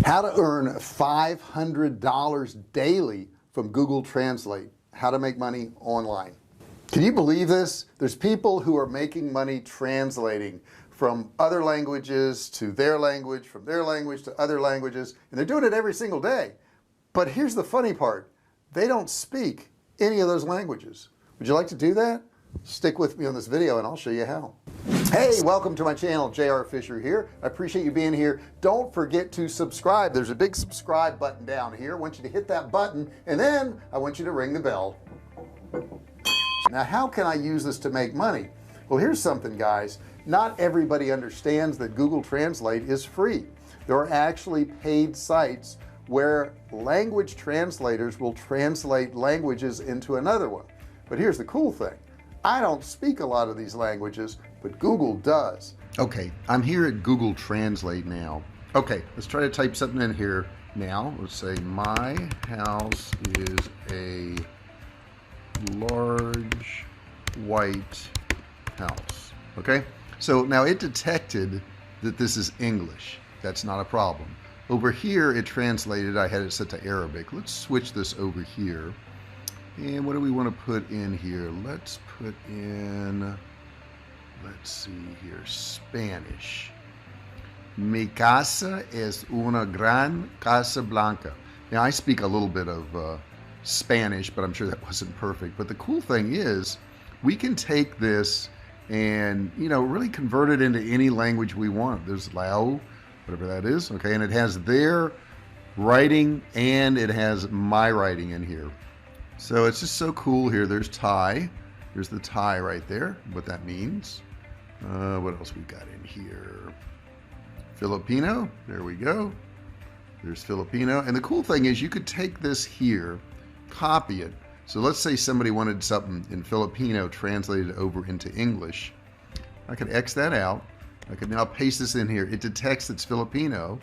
How to earn $500 daily from Google Translate. How to make money online. Can you believe this? There's people who are making money translating from other languages to their language, from their language to other languages, and they're doing it every single day. But here's the funny part. They don't speak any of those languages. Would you like to do that? Stick with me on this video and I'll show you how. Hey, welcome to my channel. JR Fisher here. I appreciate you being here. Don't forget to subscribe. There's a big subscribe button down here. I want you to hit that button and then I want you to ring the bell. Now, how can I use this to make money? Well, here's something, guys. Not everybody understands that Google Translate is free. There are actually paid sites where language translators will translate languages into another one. But here's the cool thing. I don't speak a lot of these languages, but Google does. Okay, I'm here at Google Translate now. Okay, let's try to type something in here now. Let's say my house is a large white house. Okay, so now it detected that this is English. That's not a problem. Over here it translated, I had it set to Arabic. Let's switch this over here. And what do we want to put in here? Let's put in, let's see here, Spanish. Mi casa es una gran casa blanca. Now I speak a little bit of Spanish, but I'm sure that wasn't perfect. But the cool thing is we can take this and, you know, really convert it into any language we want. There's Lao, whatever that is. Okay. And it has their writing and it has my writing in here. So it's just so cool here. There's Thai. There's the Thai right there, what that means. What else we got in here? Filipino. There we go. There's Filipino. And the cool thing is you could take this here, copy it. So let's say somebody wanted something in Filipino translated over into English. I could X that out. I could now paste this in here. It detects it's Filipino.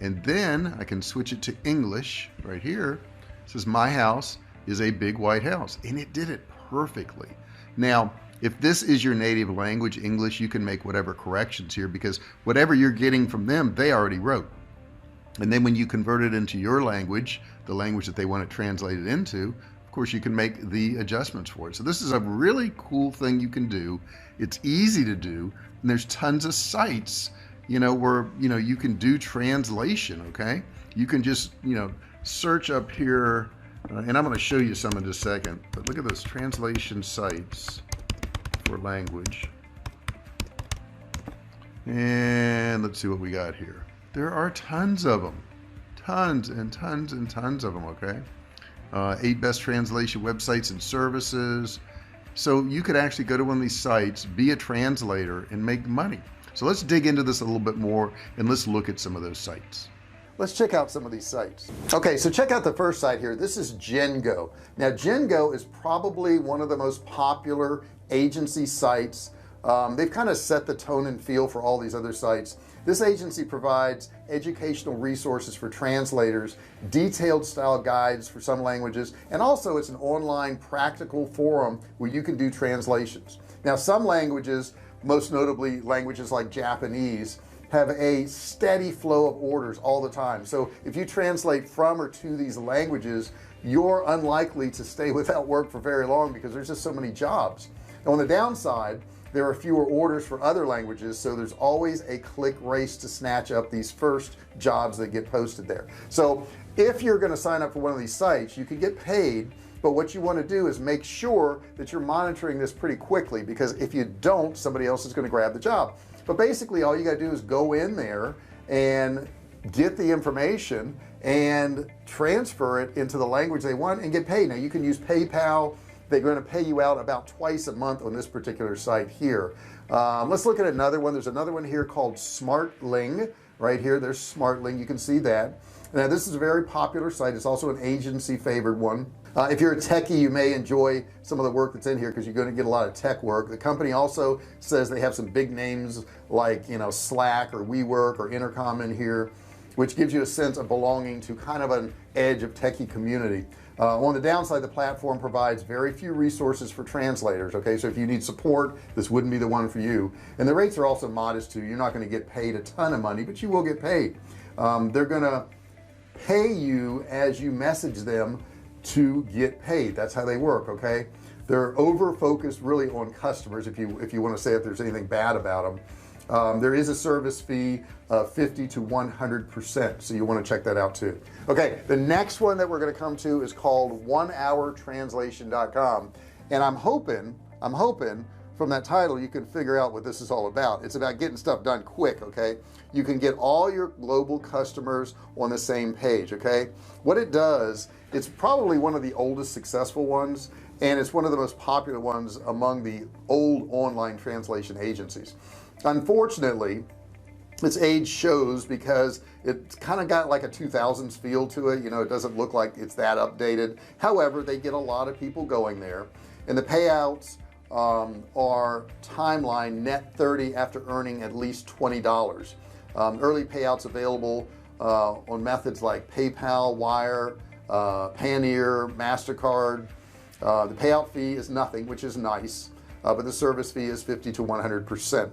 And then I can switch it to English right here. It says my house is a big white house, and it did it perfectly. Now, if this is your native language, English, you can make whatever corrections here because whatever you're getting from them, they already wrote. And then when you convert it into your language, the language that they want it translated into, of course, you can make the adjustments for it. So this is a really cool thing you can do. It's easy to do, and there's tons of sites, you know, where, you know, you can do translation, okay? You can just, you know, search up here, and I'm going to show you some in just a second, but look at those translation sites for language. And let's see what we got here. There are tons of them, tons and tons and tons of them, okay? 8 best translation websites and services. So you could actually go to one of these sites, be a translator, and make money. So let's dig into this a little bit more, and let's look at some of those sites. Let's check out some of these sites. Okay, so check out the first site here. This is Jengo. Now Jengo is probably one of the most popular agency sites. They've kind of set the tone and feel for all these other sites. This agency provides educational resources for translators, detailed style guides for some languages, and also it's an online practical forum where you can do translations. Now some languages, most notably languages like Japanese, have a steady flow of orders all the time. So if you translate from or to these languages, you're unlikely to stay without work for very long because there's just so many jobs. Now, on the downside, there are fewer orders for other languages, so there's always a click race to snatch up these first jobs that get posted there. So if you're going to sign up for one of these sites, you can get paid, but what you want to do is make sure that you're monitoring this pretty quickly, because if you don't, somebody else is going to grab the job. But basically all you got to do is go in there and get the information and transfer it into the language they want and get paid. Now you can use PayPal. They're going to pay you out about twice a month on this particular site here. Let's look at another one. There's another one here called Smartling right here. There's Smartling. You can see that. Now this is a very popular site. It's also an agency favored one. If you're a techie, you may enjoy some of the work that's in here because you're going to get a lot of tech work. The company also says they have some big names like, you know, Slack or WeWork or Intercom in here, which gives you a sense of belonging to kind of an edge of techie community. On the downside, the platform provides very few resources for translators. Okay, so if you need support, this wouldn't be the one for you. And the rates are also modest too. You're not going to get paid a ton of money, but you will get paid. They're gonna pay you as you message them to get paid. That's how they work. Okay, they're over focused really on customers. If you want to say if there's anything bad about them, there is a service fee of 50 to 100%, so you want to check that out too. Okay, the next one that we're going to come to is called onehourtranslation.com, and I'm hoping from that title you can figure out what this is all about. It's about getting stuff done quick. Okay, you can get all your global customers on the same page. Okay, what it does, it's probably one of the oldest successful ones, and it's one of the most popular ones among the old online translation agencies. Unfortunately, its age shows because it's kind of got like a 2000s feel to it. You know, it doesn't look like it's that updated. However, they get a lot of people going there, and the payouts are timeline net 30 after earning at least $20. Early payouts available on methods like PayPal, Wire, Payoneer, MasterCard. The payout fee is nothing, which is nice, but the service fee is 50 to 100%.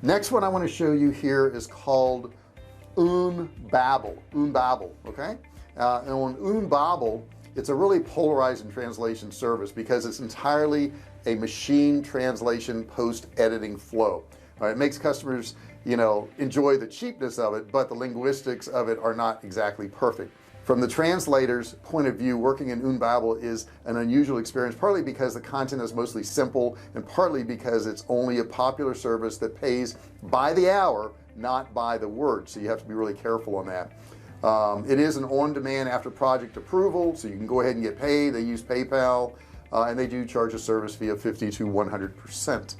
Next one I want to show you here is called Umbabel. Okay, and on Umbabel, it's a really polarizing translation service because it's entirely a machine translation post-editing flow. It makes customers, you know, enjoy the cheapness of it, but the linguistics of it are not exactly perfect. From the translator's point of view, working in Umbabel is an unusual experience, partly because the content is mostly simple and partly because it's only a popular service that pays by the hour, not by the word, so you have to be really careful on that. It is an on-demand after project approval, so you can go ahead and get paid. They use PayPal, and they do charge a service fee of 50 to 100%.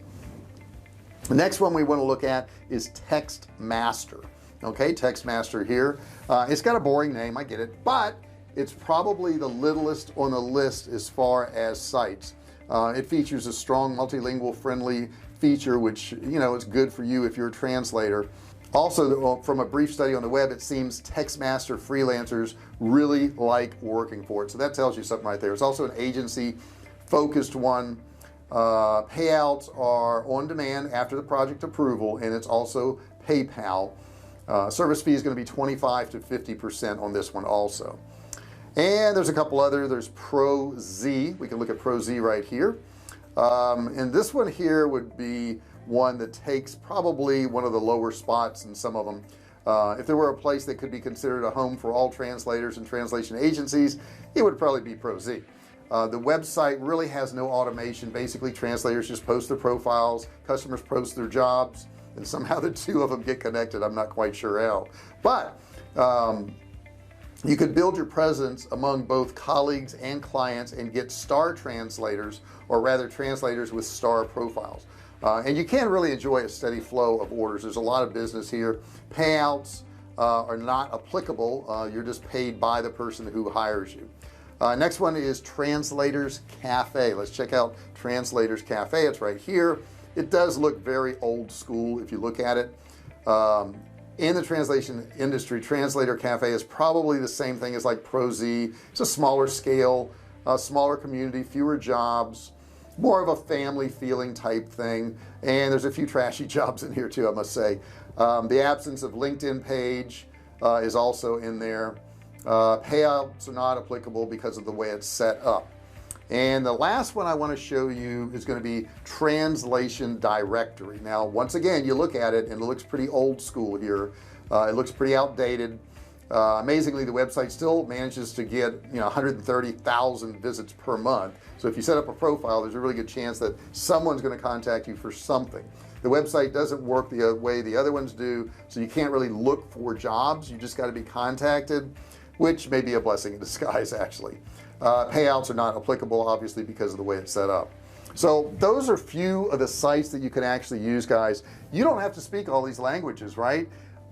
The next one we want to look at is TextMaster. Okay, TextMaster here. It's got a boring name, I get it, but it's probably the littlest on the list as far as sites. It features a strong multilingual friendly feature, which, you know, is good for you if you're a translator. Also, from a brief study on the web, it seems TextMaster freelancers really like working for it, so that tells you something right there. It's also an agency focused one. Payouts are on demand after the project approval, and it's also PayPal. Service fee is going to be 25 to 50% on this one also. And there's a couple other. There's ProZ. We can look at ProZ right here, and this one here would be one that takes probably one of the lower spots in some of them. If there were a place that could be considered a home for all translators and translation agencies, it would probably be ProZ. The website really has no automation. Basically, translators just post their profiles, customers post their jobs, and somehow the two of them get connected. I'm not quite sure how, but you could build your presence among both colleagues and clients and get star translators, or rather translators with star profiles, and you can really enjoy a steady flow of orders. There's a lot of business here. Payouts are not applicable. You're just paid by the person who hires you. Next one is Translators Cafe. Let's check out Translators Cafe. It's right here. It does look very old school if you look at it. In the translation industry, Translator Cafe is probably the same thing as like ProZ. It's a smaller scale, smaller community, fewer jobs, more of a family feeling type thing, and there's a few trashy jobs in here too, I must say. The absence of LinkedIn page is also in there. Payouts are not applicable because of the way it's set up. And the last one I want to show you is going to be Translation Directory. Now, once again, you look at it and it looks pretty old school here. It looks pretty outdated. Amazingly, the website still manages to get 130,000 visits per month. So if you set up a profile, there's a really good chance that someone's going to contact you for something. The website doesn't work the way the other ones do, so you can't really look for jobs. You just got to be contacted, which may be a blessing in disguise actually. Payouts are not applicable, obviously, because of the way it's set up. So those are few of the sites that you can actually use, guys. You don't have to speak all these languages, right?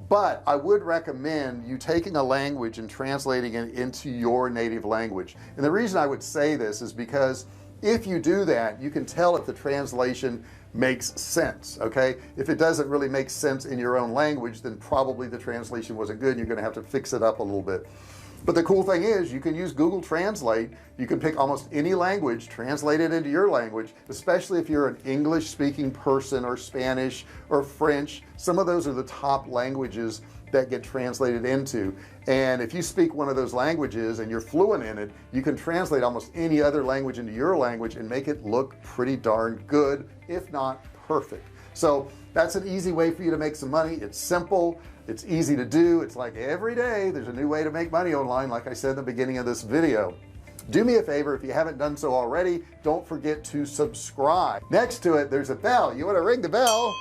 But I would recommend you taking a language and translating it into your native language. And the reason I would say this is because if you do that, you can tell if the translation makes sense. Okay, if it doesn't really make sense in your own language, then probably the translation wasn't good. You're going to have to fix it up a little bit. But the cool thing is you can use Google Translate. You can pick almost any language, translate it into your language, especially if you're an English speaking person or Spanish or French. Some of those are the top languages that get translated into. And if you speak one of those languages and you're fluent in it, you can translate almost any other language into your language and make it look pretty darn good, if not perfect. So that's an easy way for you to make some money. It's simple, it's easy to do. It's like every day there's a new way to make money online, like I said in the beginning of this video. Do me a favor, if you haven't done so already, don't forget to subscribe. Next to it there's a bell. You want to ring the bell?